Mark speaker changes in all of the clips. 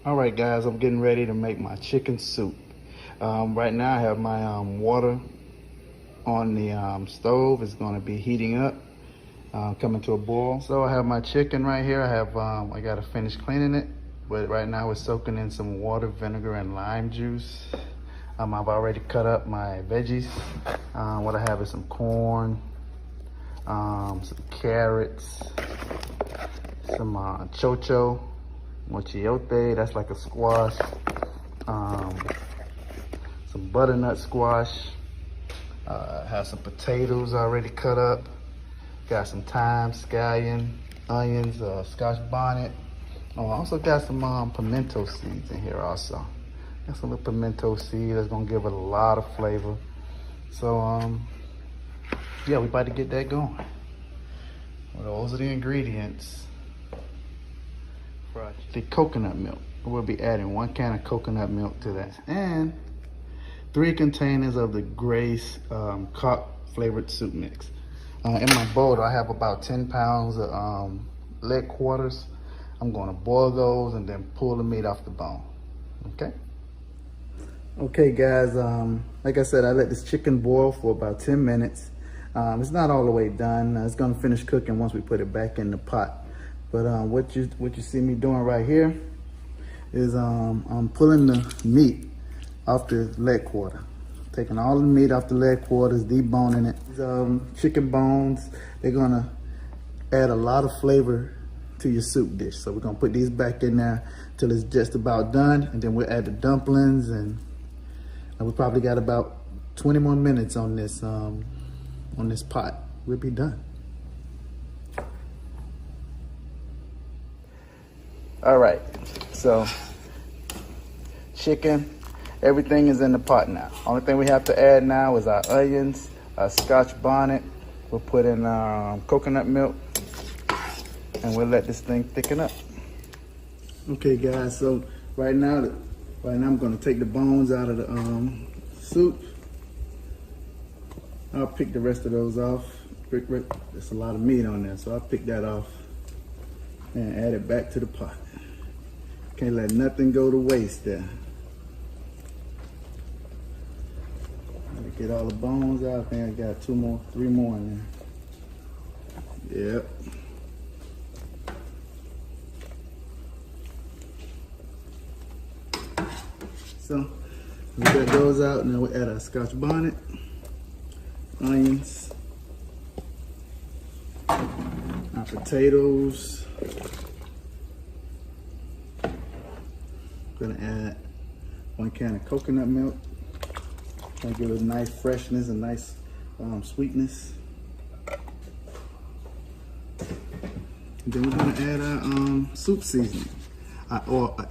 Speaker 1: All right, guys, I'm getting ready to make my chicken soup. Right now I have my water on the stove. It's going to be heating up, coming to a boil. So I have my chicken right here. I got to finish cleaning it, but right now it's soaking in some water, vinegar, and lime juice. I've already cut up my veggies. What I have is some corn, some carrots, some chocho, mochiote, that's like a squash, some butternut squash, have some potatoes already cut up, got some thyme, scallion, onions, scotch bonnet. Oh, I also got some pimento seeds in here also. Got some little pimento seeds that's gonna give it a lot of flavor. So yeah, we about to get that going. Well, those are the ingredients. The coconut milk. We'll be adding 1 can of coconut milk to that, and 3 containers of the Grace Cock flavored soup mix. In my bowl, I have about 10 pounds of leg quarters. I'm going to boil those and then pull the meat off the bone. Okay. Okay, guys. Like I said, I let this chicken boil for about 10 minutes. It's not all the way done. It's going to finish cooking once we put it back in the pot. But what you see me doing right here is I'm pulling the meat off the leg quarter. Taking all the meat off the leg quarters, deboning it. These chicken bones, they're gonna add a lot of flavor to your soup dish. So we're gonna put these back in there till it's just about done, and then we'll add the dumplings, and we probably got about 20 more minutes on this pot. We'll be done. All right, so chicken, everything is in the pot now. Only thing we have to add now is our onions, our scotch bonnet. We'll put in coconut milk, and we'll let this thing thicken up. Okay, guys, so right now I'm gonna take the bones out of the soup. I'll pick the rest of those off. There's a lot of meat on there, so I'll pick that off and add it back to the pot. Can't let nothing go to waste there. Get all the bones out. I think I got 3 more in there. Yep. So we got those out, and then we'll add our scotch bonnet, onions, our potatoes. Gonna add 1 can of coconut milk. Gonna give it a nice freshness, a nice sweetness. And then we're gonna add our soup seasoning. I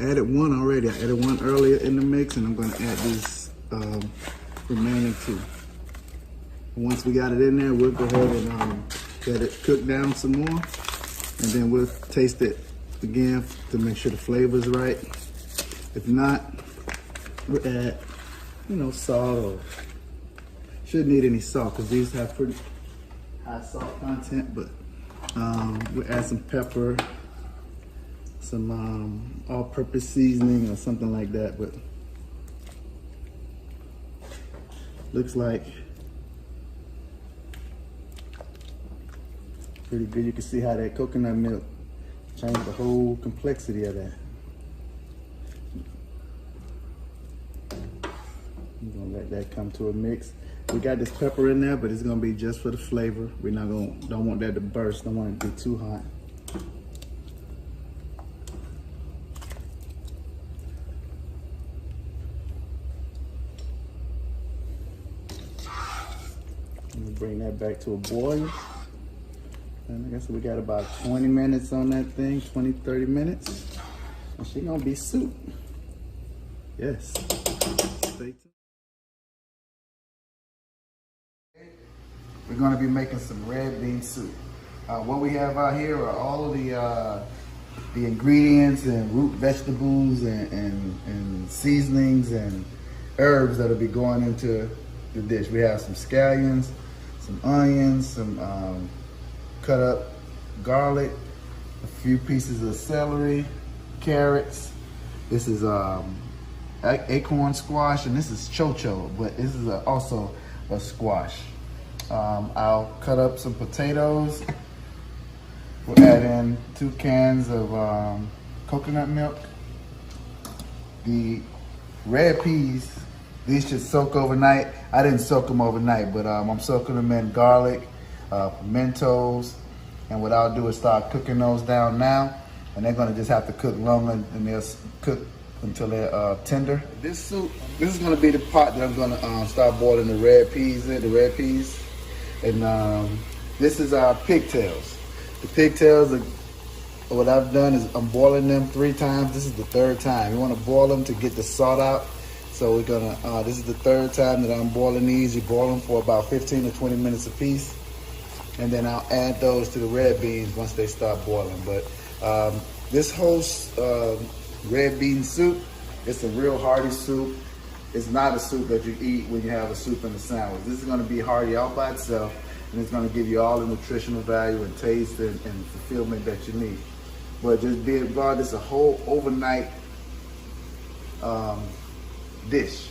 Speaker 1: added 1 already. I added 1 earlier in the mix, and I'm gonna add these remaining 2. Once we got it in there, we'll go ahead and let it cook down some more, and then we'll taste it again to make sure the flavor's right. If not, we'll add, salt, or shouldn't need any salt because these have pretty high salt content, but we'll add some pepper, some all-purpose seasoning or something like that, but looks like pretty good. You can see how that coconut milk changed the whole complexity of that. I'm gonna let that come to a mix. We got this pepper in there, but it's gonna be just for the flavor. We're not don't want that to burst. Don't want it to be too hot. Let me bring that back to a boil. And I guess we got about 20 minutes on that thing, 20, 30 minutes. And she's gonna be soup. Yes. Stay tuned. We're gonna be making some red bean soup. What we have out here are all of the ingredients and root vegetables and seasonings and herbs that'll be going into the dish. We have some scallions, some onions, some cut up garlic, a few pieces of celery, carrots, This is acorn squash, and this is chocho, but this is also a squash. I'll cut up some potatoes. We'll add in 2 cans of coconut milk. The red peas, these should soak overnight. I didn't soak them overnight, but I'm soaking them in garlic, pimentos, and what I'll do is start cooking those down now, and they're gonna just have to cook longer, and they'll cook until they're tender. This soup, this is gonna be the pot that I'm gonna start boiling the red peas in, and this is our pigtails. The pigtails are, what I've done is I'm boiling them 3 times. This is the 3rd time. You wanna boil them to get the salt out. So we're gonna, this is the 3rd time that I'm boiling these. You boil them for about 15 to 20 minutes a piece. And then I'll add those to the red beans once they start boiling. But this whole red bean soup, it's a real hearty soup. It's not a soup that you eat when you have a soup in a sandwich. This is gonna be hearty all by itself, and it's gonna give you all the nutritional value and taste and fulfillment that you need. But just be advised, it's a whole overnight dish.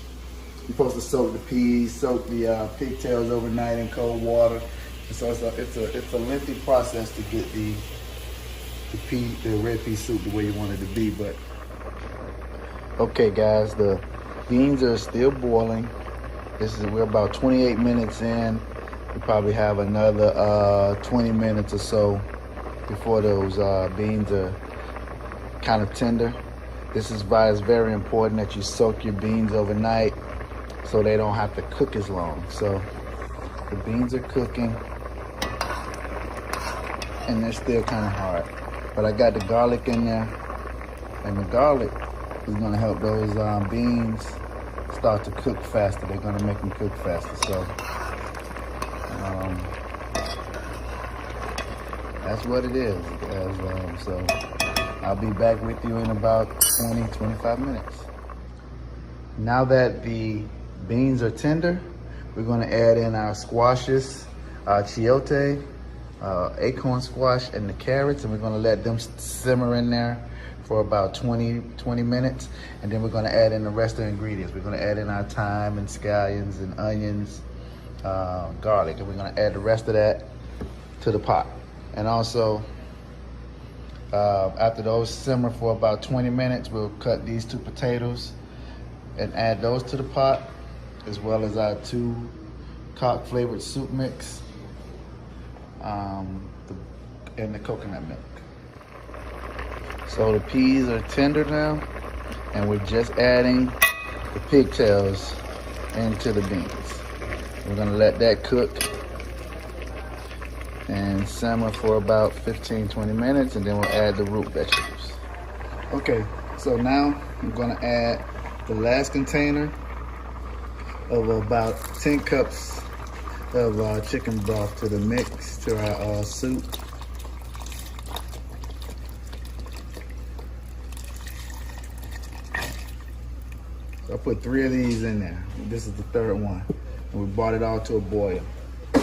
Speaker 1: You're supposed to soak the peas, soak the pigtails overnight in cold water. And so it's a lengthy process to get the red pea soup the way you want it to be. But okay, guys, the beans are still boiling. We're about 28 minutes in. We probably have another 20 minutes or so before those beans are kind of tender. This is why it's very important that you soak your beans overnight so they don't have to cook as long. So the beans are cooking and they're still kind of hard. But I got the garlic in there, and the garlic is gonna help those beans start to cook faster. They're gonna make them cook faster. So that's what it is. So I'll be back with you in about 20-25 minutes. Now that the beans are tender, we're gonna add in our squashes, chayote, acorn squash, and the carrots, and we're gonna let them simmer in there for about 20 minutes, and then we're gonna add in the rest of the ingredients. We're gonna add in our thyme and scallions and onions, garlic, and we're gonna add the rest of that to the pot. And also, after those simmer for about 20 minutes, we'll cut these 2 potatoes and add those to the pot, as well as our 2 cock flavored soup mix, and the coconut milk. So the peas are tender now, and we're just adding the pigtails into the beans. We're gonna let that cook and simmer for about 15-20 minutes, and then we'll add the root vegetables. Okay, so now I'm gonna add the last container of about 10 cups of chicken broth to the mix, to our soup. So I put 3 of these in there. This is the 3rd one. And we brought it all to a boil.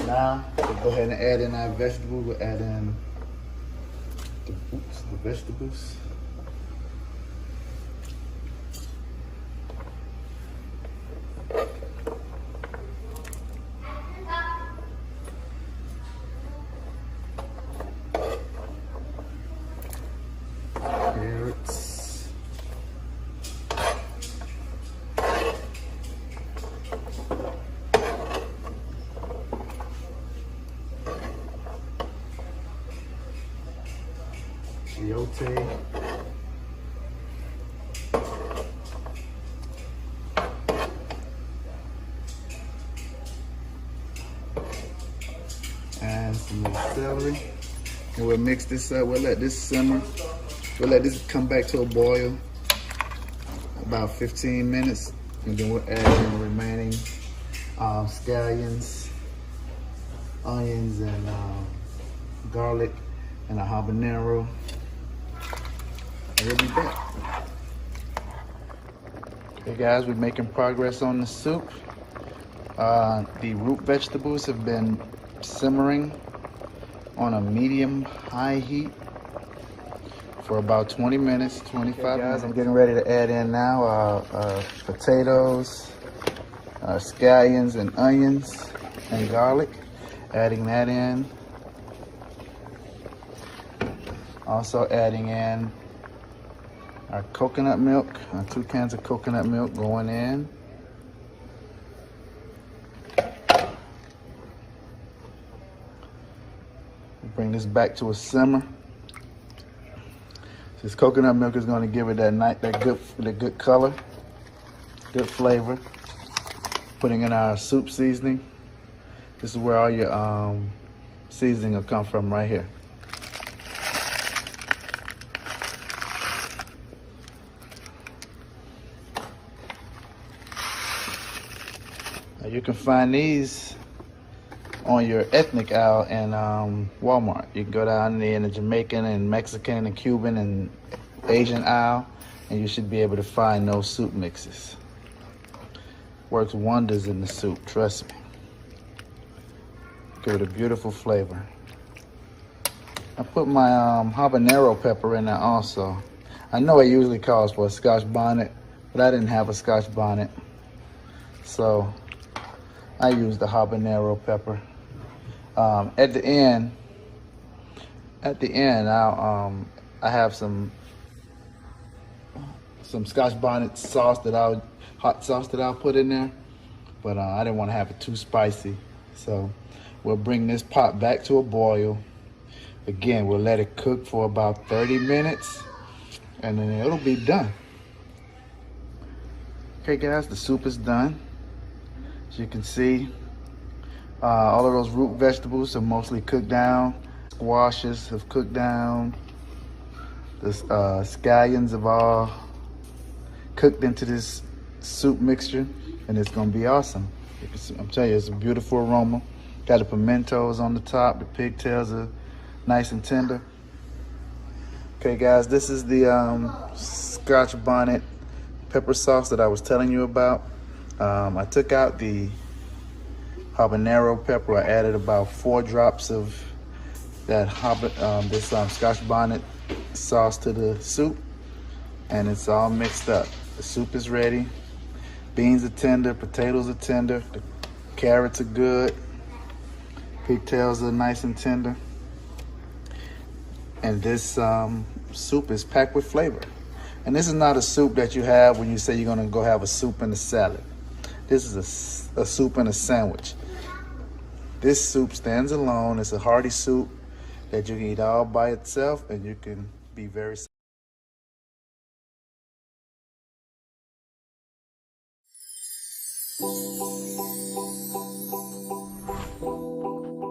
Speaker 1: Now, we'll go ahead and add in our vegetables. We'll add in the vegetables. Carrots. Chayote. And some celery. And we'll mix this up. We'll let this simmer. We'll let this come back to a boil about 15 minutes, and then we'll add in the remaining scallions, onions, and garlic, and a habanero. And we'll be back. Hey guys, we're making progress on the soup. The root vegetables have been simmering on a medium-high heat for about 20 minutes, 25 minutes. Guys, I'm getting ready to add in now potatoes, scallions and onions and garlic. Adding that in. Also adding in our coconut milk, 2 cans of coconut milk going in. Bring this back to a simmer. This coconut milk is going to give it that good color, good flavor. Putting in our soup seasoning. This is where all your seasoning will come from, right here. Now you can find these on your ethnic aisle in Walmart. You can go down there in the Jamaican and Mexican and Cuban and Asian aisle, and you should be able to find those soup mixes. Works wonders in the soup, trust me. Give it a beautiful flavor. I put my habanero pepper in there also. I know it usually calls for a Scotch bonnet, but I didn't have a Scotch bonnet, so I used the habanero pepper. At the end, I have some Scotch bonnet sauce hot sauce that I'll put in there, but I didn't want to have it too spicy, so we'll bring this pot back to a boil. Again, we'll let it cook for about 30 minutes, and then it'll be done. Okay, guys, the soup is done. As you can see, all of those root vegetables are mostly cooked down. Squashes have cooked down. The scallions have all cooked into this soup mixture, and it's gonna be awesome. I'm telling you, it's a beautiful aroma. Got the pimentos on the top. The pigtails are nice and tender. Okay, guys, this is the Scotch bonnet pepper sauce that I was telling you about. I took out the habanero pepper. I added about 4 drops of that Scotch bonnet sauce to the soup, and it's all mixed up. The soup is ready. Beans are tender, potatoes are tender, the carrots are good, pigtails are nice and tender, and this soup is packed with flavor. And this is not a soup that you have when you say you're gonna go have a soup and a salad. This is a soup and a sandwich. This soup stands alone. It's a hearty soup that you can eat all by itself, and you can be very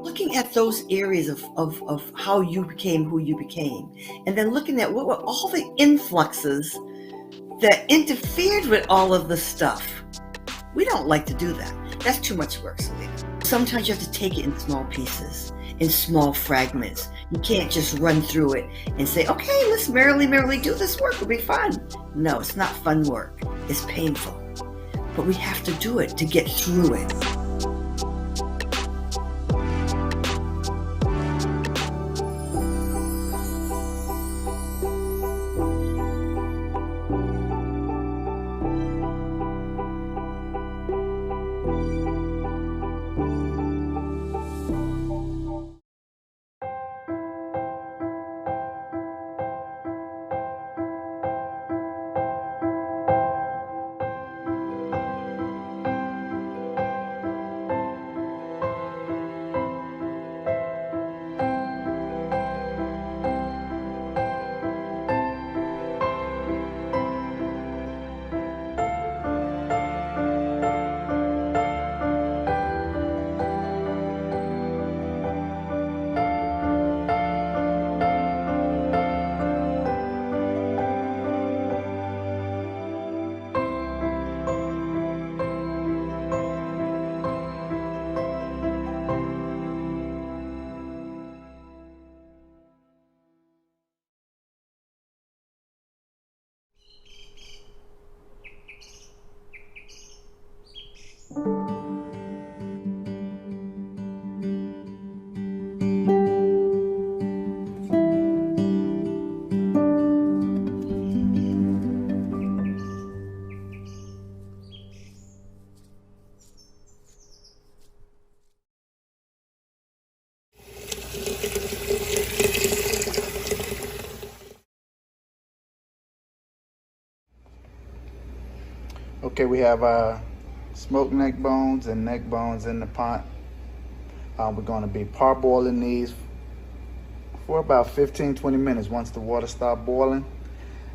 Speaker 2: looking at those areas of how you became who you became, and then looking at what were all the influxes that interfered with all of the stuff. We don't like to do that. That's too much work, Selena. Sometimes you have to take it in small pieces, in small fragments. You can't just run through it and say, okay, let's merrily do this work. It'll be fun. No, it's not fun work. It's painful. But we have to do it to get through it.
Speaker 1: Okay, we have our smoked neck bones and neck bones in the pot. We're going to be parboiling these for about 15-20 minutes once the water starts boiling.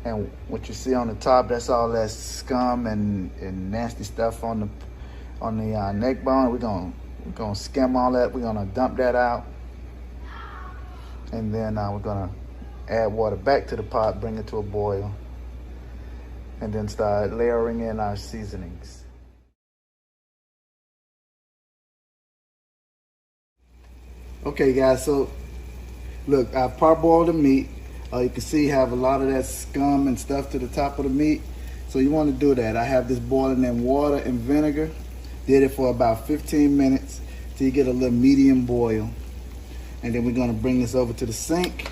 Speaker 1: And what you see on the top, that's all that scum and nasty stuff on the neck bone. We're gonna skim all that. We're gonna dump that out, and then we're gonna add water back to the pot, bring it to a boil, and then start layering in our seasonings. Okay, guys. So look, I parboiled the meat. You can see have a lot of that scum and stuff to the top of the meat. So you want to do that. I have this boiling in water and vinegar. Did it for about 15 minutes till you get a little medium boil. And then we're going to bring this over to the sink.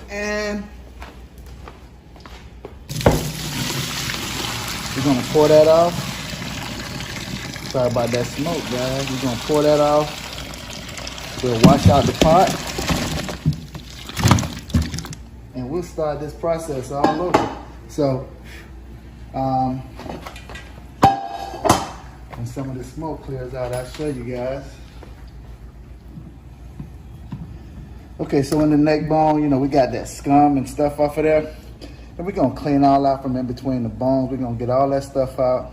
Speaker 1: And we're going to pour that off. Sorry about that smoke, guys. We're going to pour that off. We'll wash out the pot. And we'll start this process all over. So, when some of the smoke clears out, I'll show you guys. Okay, so in the neck bone, you know, we got that scum and stuff off of there. And we're gonna clean all out from in between the bones. We're gonna get all that stuff out.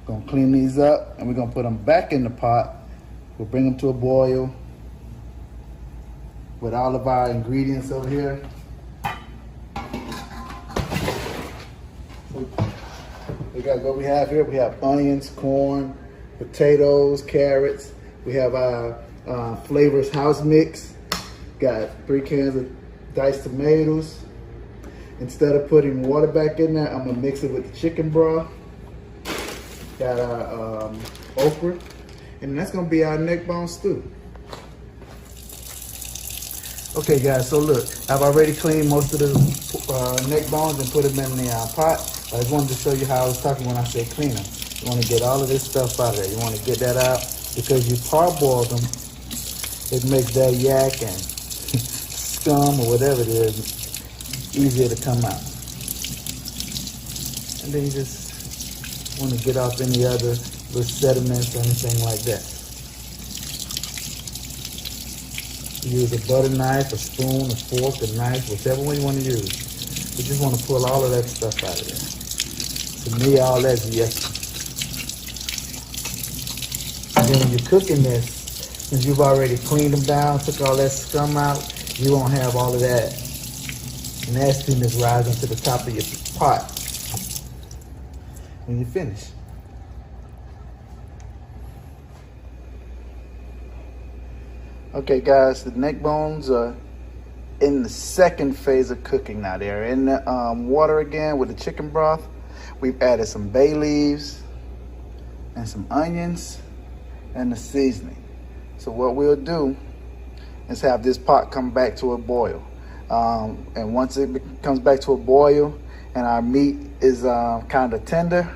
Speaker 1: We're gonna clean these up, and we're gonna put them back in the pot. We'll bring them to a boil with all of our ingredients over here. We got what we have here. We have onions, corn, potatoes, carrots. We have our Flavors House Mix. Got 3 cans of diced tomatoes. Instead of putting water back in there, I'm gonna mix it with the chicken broth. Got our okra, and that's gonna be our neck bone stew. Okay, guys. So look, I've already cleaned most of the neck bones and put them in the pot. I just wanted to show you how I was talking when I said clean them. You want to get all of this stuff out of there. You want to get that out because you parboil them. It makes that yak and scum or whatever it is easier to come out. And then you just want to get off any other little sediments or anything like that. You use a butter knife, a spoon, a fork, a knife, whichever one you want to use. You just want to pull all of that stuff out of there. To me, all that's yucky. And then when you're cooking this, since you've already cleaned them down, took all that scum out, you won't have all of that nastiness rising to the top of your pot when you finish. Okay, guys, the neck bones are in the second phase of cooking now. They're in the water again with the chicken broth. We've added some bay leaves and some onions and the seasoning. So what we'll do is have this pot come back to a boil. And once it comes back to a boil and our meat is kind of tender,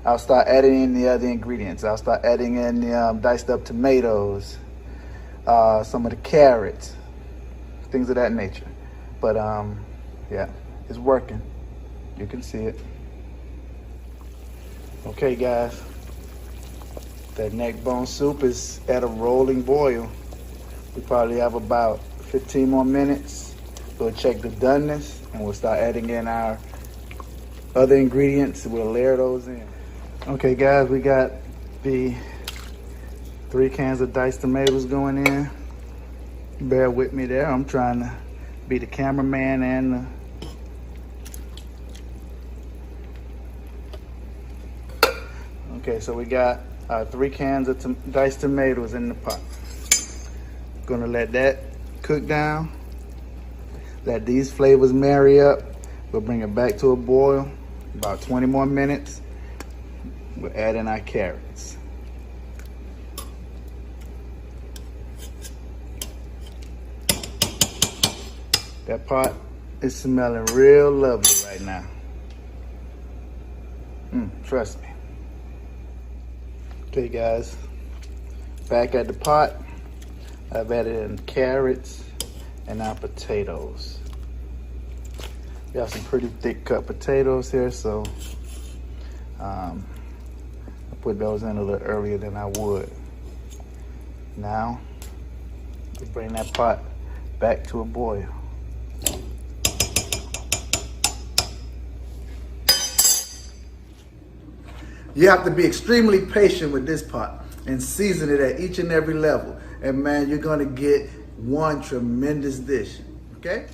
Speaker 1: I'll start adding in the other ingredients. I'll start adding in the diced up tomatoes, some of the carrots, things of that nature. But yeah, it's working. You can see it. Okay, guys, that neck bone soup is at a rolling boil. We probably have about 15 more minutes. We'll check the doneness and we'll start adding in our other ingredients. We'll layer those in. Okay, guys, we got the 3 cans of diced tomatoes going in. Bear with me there. I'm trying to be the cameraman and the okay, so we got our 3 cans of diced tomatoes in the pot. Gonna let that cook down. Let these flavors marry up. We'll bring it back to a boil. About 20 more minutes. We'll add in our carrots. That pot is smelling real lovely right now. Trust me. Okay, guys, back at the pot. I've added in carrots and now potatoes. We have some pretty thick cut potatoes here, so I put those in a little earlier than I would. Now, we bring that pot back to a boil. You have to be extremely patient with this pot and season it at each and every level. And man, you're gonna get one tremendous dish, okay?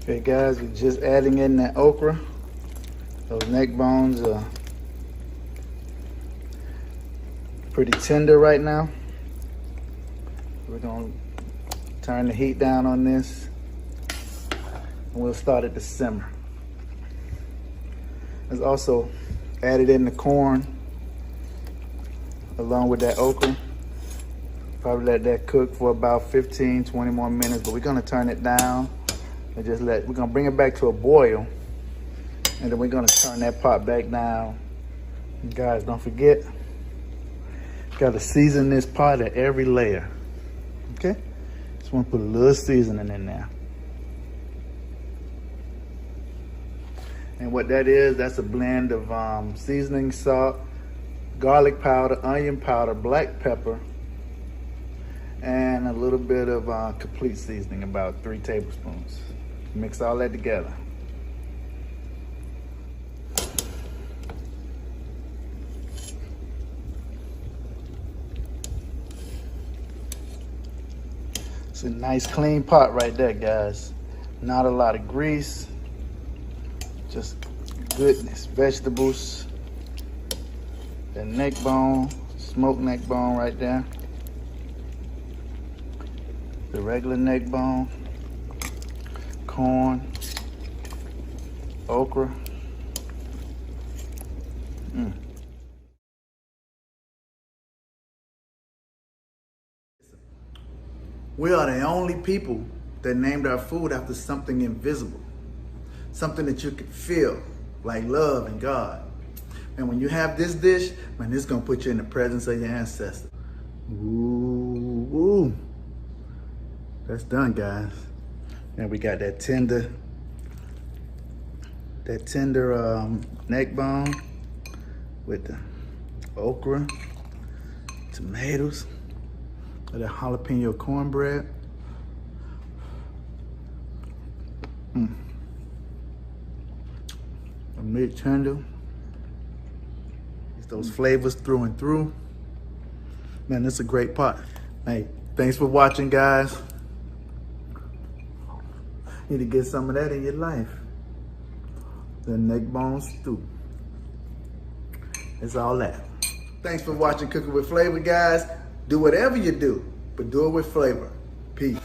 Speaker 1: Okay guys, we're just adding in that okra. Those neck bones are pretty tender right now. We're gonna turn the heat down on this and we'll start it to simmer. Let's also added in the corn along with that okra. Probably let that cook for about 15, 20 more minutes, but we're gonna turn it down and we're gonna bring it back to a boil, and then we're gonna turn that pot back down. And guys, don't forget, gotta season this pot at every layer, okay? Just wanna put a little seasoning in there. And what that is, that's a blend of seasoning salt, garlic powder, onion powder, black pepper, and a little bit of complete seasoning, about 3 tablespoons. Mix all that together. It's a nice clean pot right there, guys. Not a lot of grease. Just goodness, vegetables, that neck bone, smoked neck bone right there, the regular neck bone, corn, okra. We are the only people that named our food after something invisible. Something that you could feel, like love and God. And when you have this dish, man, this is gonna put you in the presence of your ancestors. Ooh, ooh. That's done, guys. And we got that tender neck bone with the okra, tomatoes, and that jalapeno cornbread. Meat tender. It's those flavors through and through. Man, this is a great pot. Hey, thanks for watching, guys. Need to get some of that in your life. The neck bone stew. It's all that. Thanks for watching Cooking with Flavor, guys. Do whatever you do, but do it with flavor. Peace.